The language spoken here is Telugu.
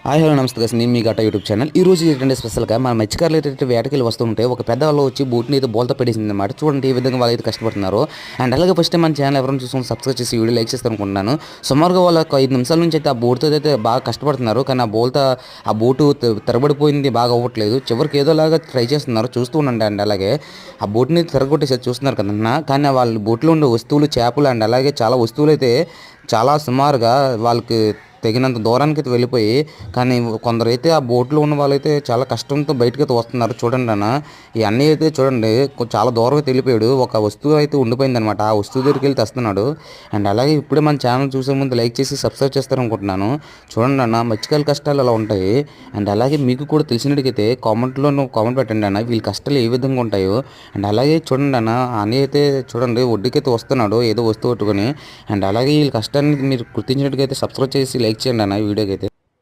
హాయ్ హలో నమస్తే గైస్, నేను మీ గట్ట యూట్యూబ్ ఛానల్. ఈ రోజు ఏంటంటే స్పెషల్గా మన మత్స్యకారులు అయితే వేటకెళ్ళి వస్తుంటే ఒక పెద్ద వాళ్ళు వచ్చి బోట్ని అయితే బోల్తా పెట్టేసింది అనమాట. చూడండి ఏ విధంగా వాళ్ళు అయితే కష్టపడుతున్నారు. అండ్ అలాగే ఫస్ట్ టైం మన ఛానల్ ఎవరైనా చూసుకుని సబ్స్క్రైబ్ చేసి వీడియో లైక్ చేస్తారు అనుకుంటున్నాను. సుమారుగా వాళ్ళ ఒక 5 నిమిషాల నుంచి అయితే ఆ బోట్తో అయితే బాగా కష్టపడుతున్నారు. కానీ ఆ బోటు తిరగబడిపోయింది, బాగా అవ్వట్లేదు. చివరికి ఏదోలాగా ట్రై చేస్తున్నారు, చూస్తూ ఉండండి. అండ్ అలాగే ఆ బోట్ని తిరగొట్టేసి చూస్తున్నారు కదన్నా. కానీ వాళ్ళ బోట్లో ఉండే వస్తువులు, చేపలు అండ్ అలాగే చాలా వస్తువులు అయితే చాలా సుమారుగా వాళ్ళకి తెగినంత దూరానికి అయితే వెళ్ళిపోయి, కానీ కొందరైతే ఆ బోట్లో ఉన్న వాళ్ళైతే చాలా కష్టంతో బయటకైతే వస్తున్నారు. చూడండి అన్న, ఈ అన్నీ అయితే చూడండి చాలా దూరం అయితే వెళ్ళిపోయాడు. ఒక వస్తువు అయితే ఉండిపోయింది అనమాట. ఆ వస్తువు దగ్గరికి వెళ్ళి తెస్తున్నాడు. అండ్ అలాగే ఇప్పుడే మన ఛానల్ చూసే ముందు లైక్ చేసి సబ్స్క్రైబ్ చేస్తారనుకుంటున్నాను. చూడండి అన్న, మత్స్యకారుల కష్టాలు అలా ఉంటాయి. అండ్ అలాగే మీకు కూడా తెలిసినట్టుగైతే కామెంట్ పెట్టండి అన్న, వీళ్ళ కష్టాలు ఏ విధంగా ఉంటాయో. అండ్ అలాగే చూడండి అన్న, అని అయితే చూడండి ఒడ్డుకైతే వస్తున్నాడు ఏదో వస్తువు పట్టుకొని. అండ్ అలాగే వీళ్ళ కష్టాన్ని మీరు గుర్తించినట్టుగైతే సబ్స్క్రైబ్ చేసి లైక్ చేయండి అన్న ఈ వీడియోకి అయితే.